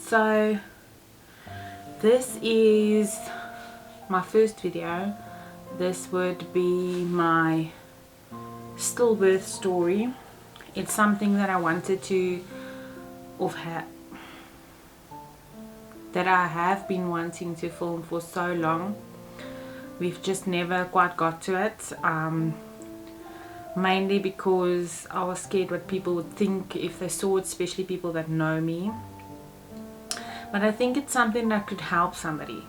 So this is my first video. This would be my stillbirth story. It's something that I wanted to, that I have been wanting to film for so long. We've just never quite got to it, mainly because I was scared what people would think if they saw it, especially people that know me. But I think it's something that could help somebody.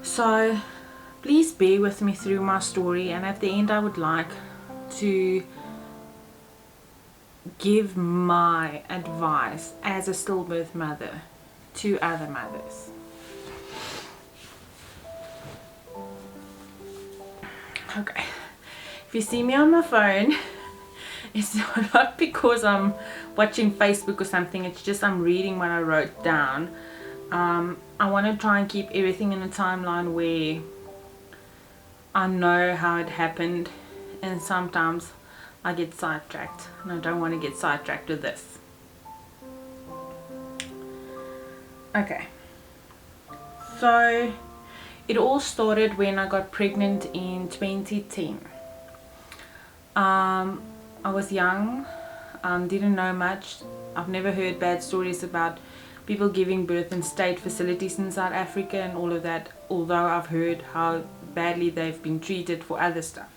So please bear with me through my story, and at the end I would like to give my advice as a stillbirth mother to other mothers. Okay, if you see me on my phone, it's not because I'm watching Facebook or something, it's just I'm reading what I wrote down. I want to try and keep everything in a timeline where I know how it happened, and sometimes I get sidetracked, and I don't want to get sidetracked with this. Okay, so it all started when I got pregnant in 2010. I was young, didn't know much. I've never heard bad stories about people giving birth in state facilities in South Africa and all of that, although I've heard how badly they've been treated for other stuff.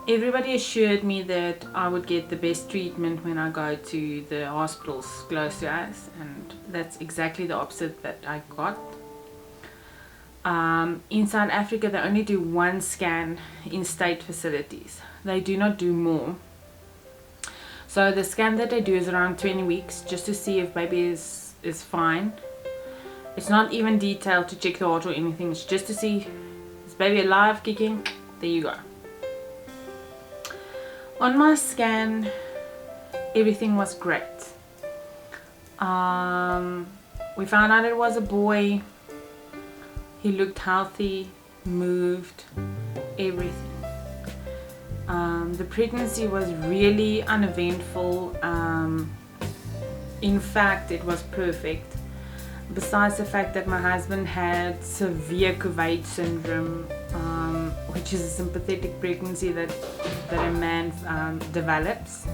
Everybody assured me that I would get the best treatment when I go to the hospitals close to us, and that's exactly the opposite that I got. In South Africa they only do one scan in state facilities. They do not do more. So the scan that they do is around 20 weeks just to see if baby is fine. It's not even detailed to check the heart or anything. It's just to see, is baby alive, kicking? There you go. On my scan, everything was great. We found out it was a boy. He looked healthy, moved, everything. The pregnancy was really uneventful. In fact, it was perfect. Besides the fact that my husband had severe Kuwait syndrome, which is a sympathetic pregnancy that a man develops.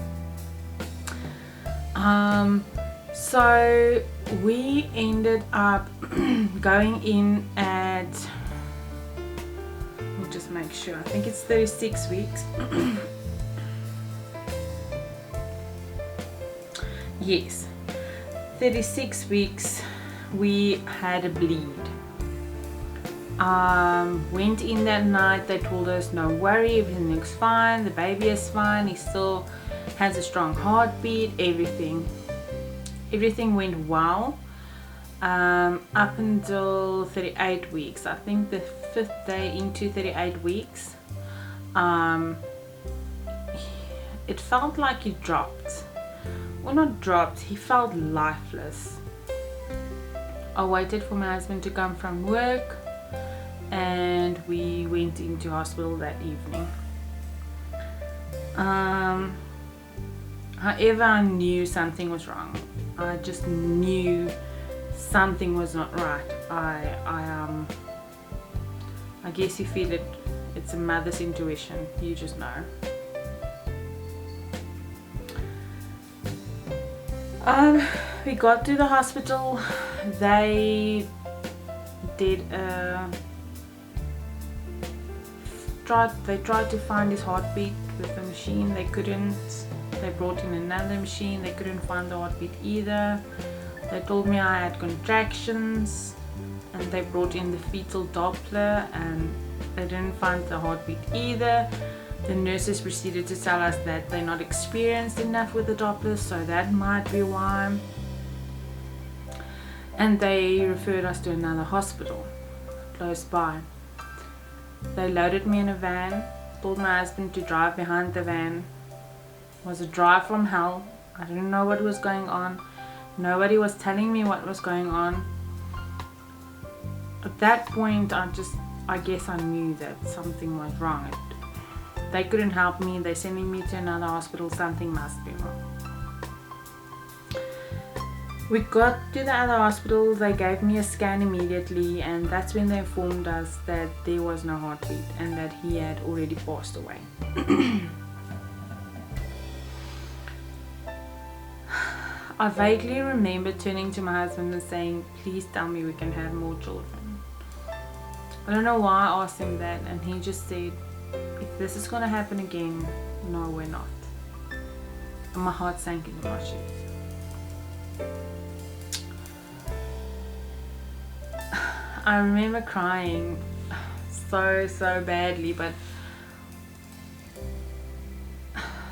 So we ended up going in at, we'll just make sure, I think it's 36 weeks. Yes, 36 weeks we had a bleed. Went in that night, they told us no worry, everything looks fine, the baby is fine, he still has a strong heartbeat, everything went well, up until 38 weeks. I think the 5th day into 38 weeks, it felt like he dropped, well, not dropped, he felt lifeless. I waited for my husband to come from work, and we went into hospital that evening. However, I knew something was wrong. I just knew something was not right. I guess you feel it. It's a mother's intuition. You just know. We got to the hospital. They did they tried to find his heartbeat with the machine. They couldn't. They brought in another machine. They couldn't find the heartbeat either. They told me I had contractions, and they brought in the fetal Doppler, and they didn't find the heartbeat either. The nurses proceeded to tell us that they're not experienced enough with the Doppler, so that might be why. And they referred us to another hospital close by. They loaded me in a van, told my husband to drive behind the van. It was a drive from hell. I didn't know what was going on. Nobody was telling me what was going on. At that point, I guess I knew that something was wrong. they couldn't help me. They're sending me to another hospital. Something must be wrong. We got to the other hospital. They gave me a scan immediately, and that's when they informed us that there was no heartbeat and that he had already passed away. I vaguely remember turning to my husband and saying, please tell me we can have more children. I don't know why I asked him that, and he just said, if this is gonna happen again, no, we're not. And my heart sank into my shoes. I remember crying so badly, but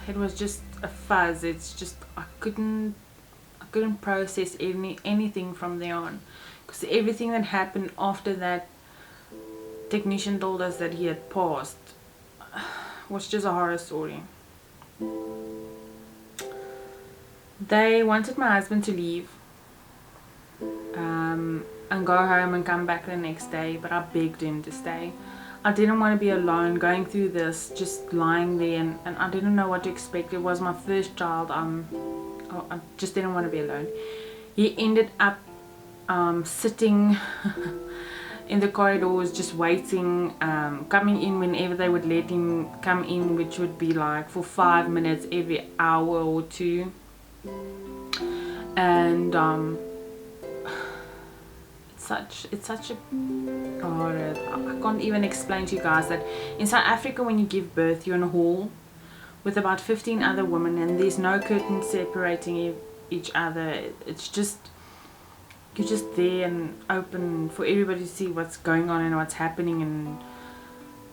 it was just a fuzz. It's just I couldn't process anything from there on, because everything that happened after that technician told us that he had passed was just a horror story. They wanted my husband to leave and go home and come back the next day, but I begged him to stay. I didn't want to be alone going through this, just lying there, and I didn't know what to expect. It was my first child. I just didn't want to be alone. He ended up sitting in the corridors, just waiting, coming in whenever they would let him come in, which would be like for 5 minutes every hour or two. And it's such a I can't even explain to you guys that in South Africa, when you give birth, you're in a hall with about 15 other women, and there's no curtain separating each other. It's just, you're just there and open for everybody to see what's going on and what's happening, and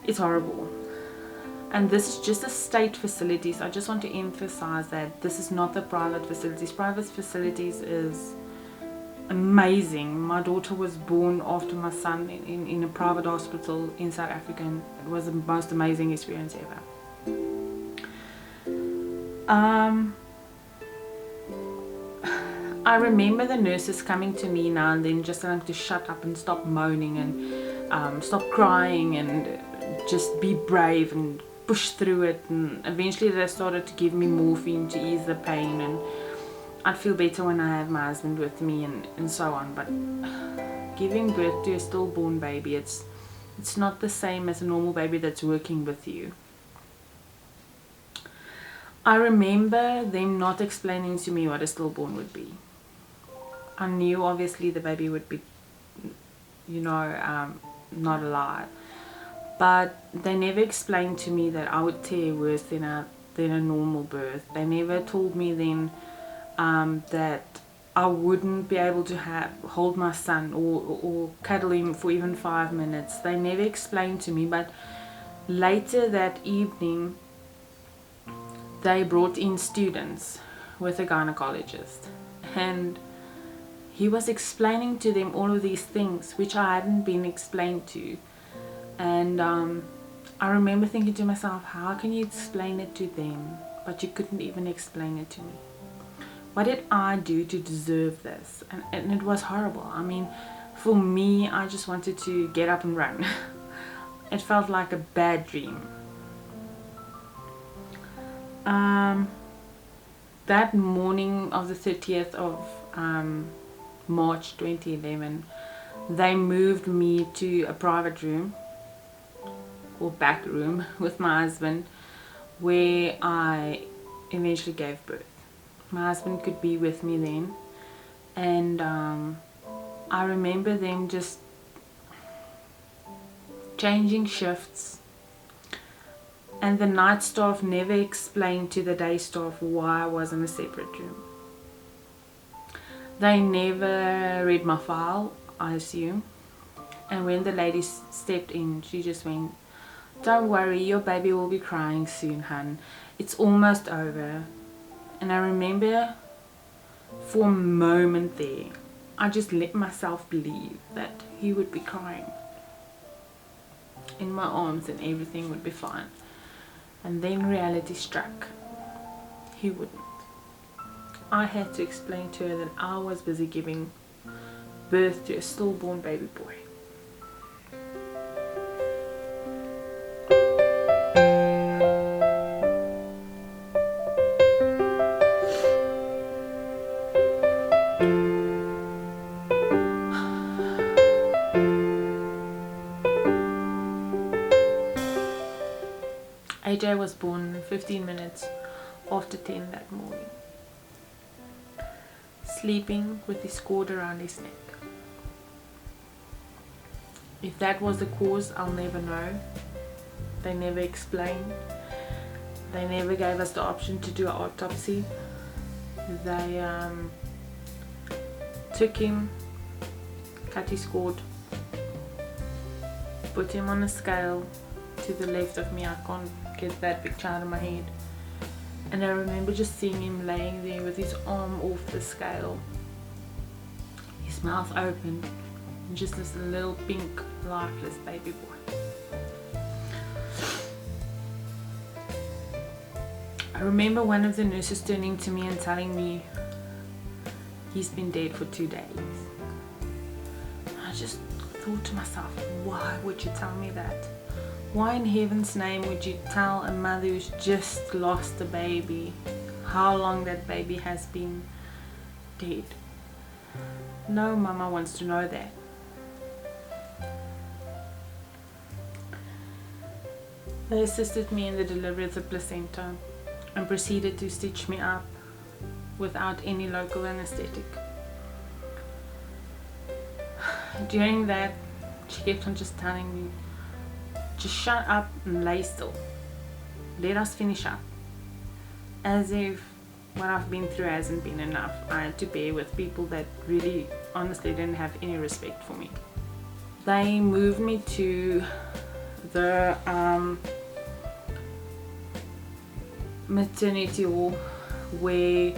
it's horrible. And this is just a state facilities. I just want to emphasize that this is not the private facilities. Private facilities is amazing. My daughter was born after my son in a private hospital in South Africa, and it was the most amazing experience ever. I remember the nurses coming to me now and then, just telling me to shut up and stop moaning and stop crying and just be brave and push through it. And eventually they started to give me morphine to ease the pain, and I'd feel better when I had my husband with me and so on. But giving birth to a stillborn baby, it's not the same as a normal baby that's working with you. I remember them not explaining to me what a stillborn would be. I knew obviously the baby would be, you know, not alive, but they never explained to me that I would tear worse than a normal birth. They never told me then that I wouldn't be able to hold my son or cuddle him for even 5 minutes. They never explained to me. But later that evening, they brought in students with a gynecologist, and he was explaining to them all of these things which I hadn't been explained to. And I remember thinking to myself, how can you explain it to them, but you couldn't even explain it to me? What did I do to deserve this? And it was horrible. I mean, for me, I just wanted to get up and run. It felt like a bad dream. That morning of the 30th of March 2011, they moved me to a private room or back room with my husband, where I eventually gave birth. My husband could be with me then, and I remember them just changing shifts, and the night staff never explained to the day staff why I was in a separate room. They never read my file, I assume. And when the lady stepped in, she just went, "Don't worry, your baby will be crying soon, hun. It's almost over." And I remember for a moment there, I just let myself believe that he would be crying in my arms and everything would be fine. And then reality struck. He wouldn't. I had to explain to her that I was busy giving birth to a stillborn baby boy. AJ was born 15 minutes after 10 that morning, sleeping with his cord around his neck. If that was the cause, I'll never know. They never explained. They never gave us the option to do an autopsy. They took him, cut his cord, put him on a scale to the left of me. I can't get that picture out of my head. And I remember just seeing him laying there with his arm off the scale, his mouth open, and just this little pink lifeless baby boy. I remember one of the nurses turning to me and telling me he's been dead for 2 days. I just thought to myself, why would you tell me that? Why in heaven's name would you tell a mother who's just lost a baby how long that baby has been dead? No mama wants to know that. They assisted me in the delivery of the placenta and proceeded to stitch me up without any local anesthetic. During that, she kept on just telling me, just shut up and lay still. Let us finish up. As if what I've been through hasn't been enough. I had to bear with people that really honestly didn't have any respect for me. They moved me to the maternity hall where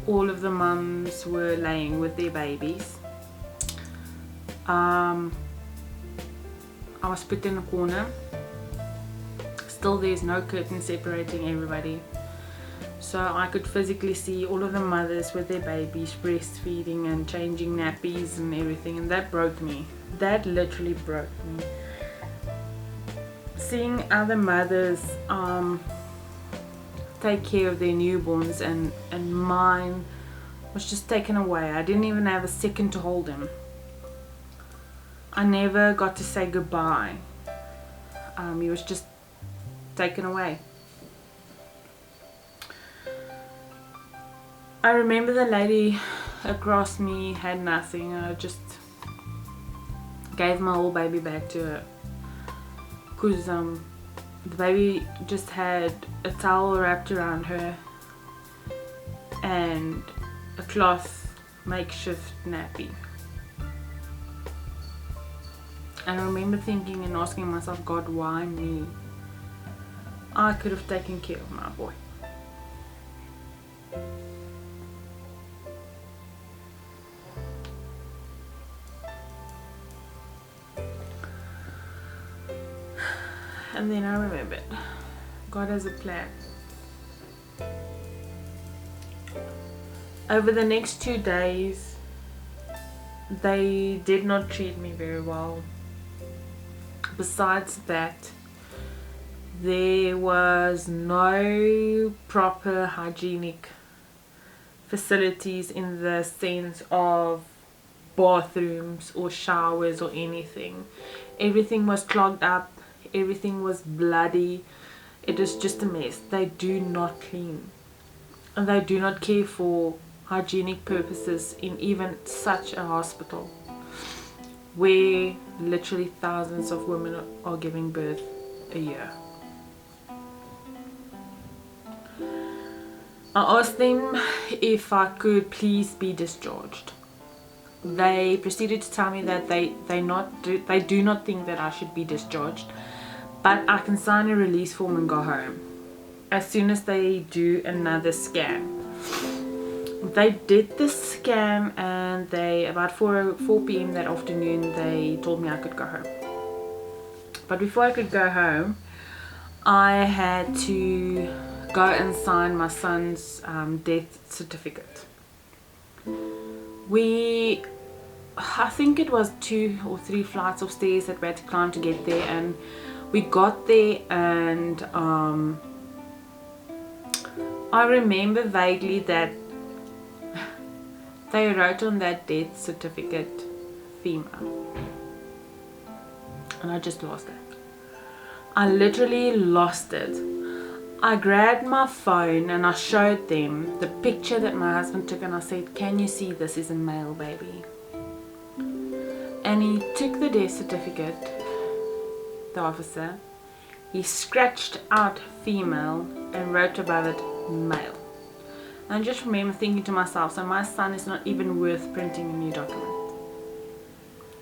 all of the mums were laying with their babies. I was put in a corner. Still, there's no curtain separating everybody, so I could physically see all of the mothers with their babies breastfeeding and changing nappies and everything, and that broke me. That literally broke me. Seeing other mothers take care of their newborns and mine was just taken away. I didn't even have a second to hold him. I never got to say goodbye. He was just taken away. I remember the lady across me had nothing. I just gave my whole baby back to her, because the baby just had a towel wrapped around her and a cloth makeshift nappy. And I remember thinking and asking myself, God, why me? I could have taken care of my boy. And then I remembered, God has a plan. Over the next 2 days, they did not treat me very well. Besides that, there was no proper hygienic facilities in the sense of bathrooms or showers or anything. Everything was clogged up. Everything was bloody. It was just a mess. They do not clean, and they do not care for hygienic purposes in even such a hospital where literally thousands of women are giving birth a year. I asked them if I could please be discharged. They proceeded to tell me that they do not think that I should be discharged, but I can sign a release form and go home as soon as they do another scan. They did the scan, and they about 4 p.m. that afternoon they told me I could go home. But before I could go home, I had to go and sign my son's death certificate. I think it was 2 or 3 flights of stairs that we had to climb to get there, and we got there, and I remember vaguely that they wrote on that death certificate female, and I just lost it. I literally lost it. I grabbed my phone and I showed them the picture that my husband took, and I said, can you see this is a male baby? And he took the death certificate, the officer, he scratched out female and wrote above it male. And I just remember thinking to myself, so my son is not even worth printing a new document.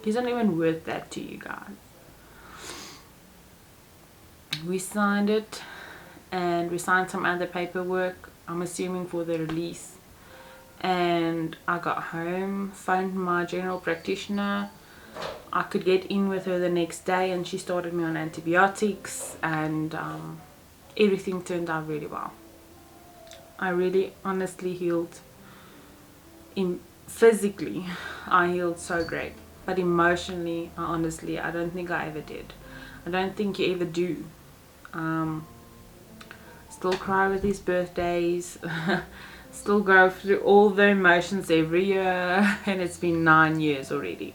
He's not even worth that to you guys. We signed it, and we signed some other paperwork, I'm assuming for the release. And I got home, phoned my general practitioner. I could get in with her the next day, and she started me on antibiotics, and everything turned out really well. I really honestly healed. Physically, I healed so great, but emotionally, I don't think I ever did. I don't think you ever do. Still cry with his birthdays, still go through all the emotions every year, and it's been 9 years already.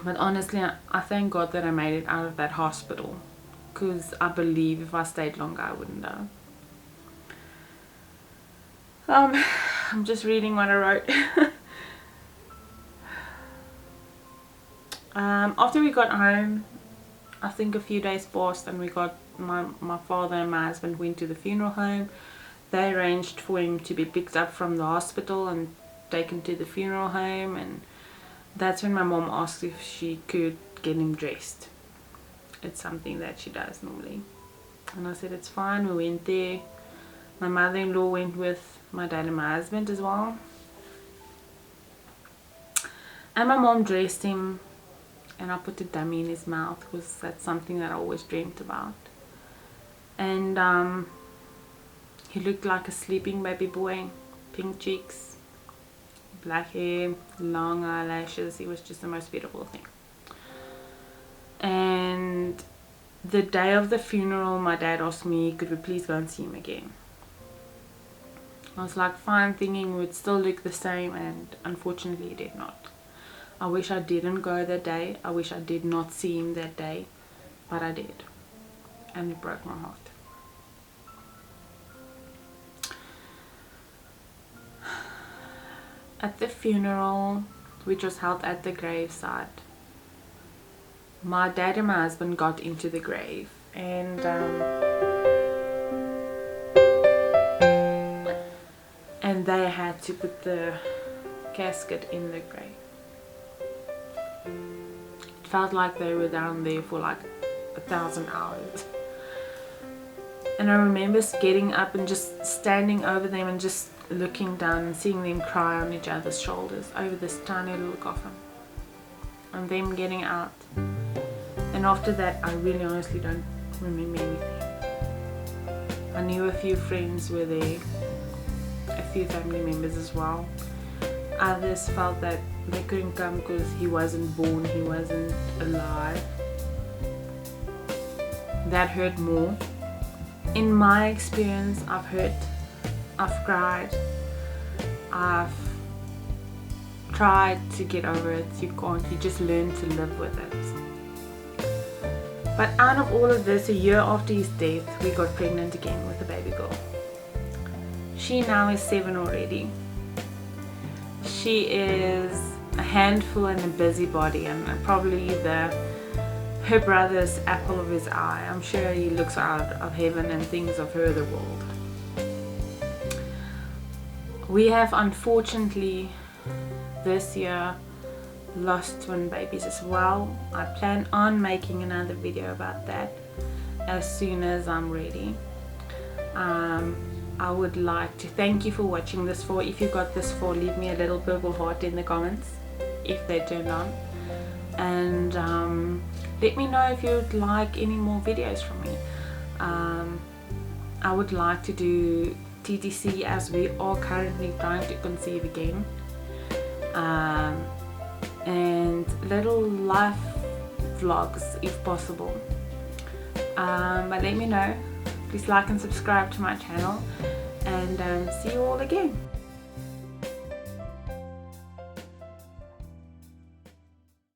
But honestly, I thank God that I made it out of that hospital, because I believe if I stayed longer I wouldn't know. I'm just reading what I wrote. After we got home, I think a few days passed, and we got my father and my husband went to the funeral home. They arranged for him to be picked up from the hospital and taken to the funeral home, and that's when my mom asked if she could get him dressed. It's something that she does normally, and I said it's fine. We went there. My mother-in-law went with my dad and my husband as well, and my mom dressed him, and I put a dummy in his mouth because that's something that I always dreamt about. And he looked like a sleeping baby boy. Pink cheeks, black hair, long eyelashes. He was just the most beautiful thing. And the day of the funeral, my dad asked me, could we please go and see him again? I was like, fine, thinking it would still look the same, and unfortunately it did not. I wish I didn't go that day. I wish I did not see him that day, but I did, and it broke my heart. At the funeral, which was held at the graveside, my dad and my husband got into the grave, and they had to put the casket in the grave. It felt like they were down there for like 1,000 hours. And I remember getting up and just standing over them and just looking down and seeing them cry on each other's shoulders over this tiny little coffin, and them getting out. And after that, I really honestly don't remember anything. I knew a few friends were there, a few family members as well. Others felt that they couldn't come because he wasn't born, he wasn't alive. That hurt more. In my experience, I've hurt, I've cried, I've tried to get over it. You can't, you just learn to live with it. But out of all of this, a year after his death, we got pregnant again with a baby girl. She now is 7 already. She is a handful and a busybody, and probably her brother's apple of his eye. I'm sure he looks out of heaven and thinks of her the world. We have unfortunately this year lost twin babies as well. I plan on making another video about that as soon as I'm ready. I would like to thank you for watching this far. If you got this far, leave me a little purple heart in the comments if they turned on, and let me know if you'd like any more videos from me. I would like to do TTC, as we are currently trying to conceive again, and little life vlogs if possible. But let me know. Please like and subscribe to my channel, and see you all again.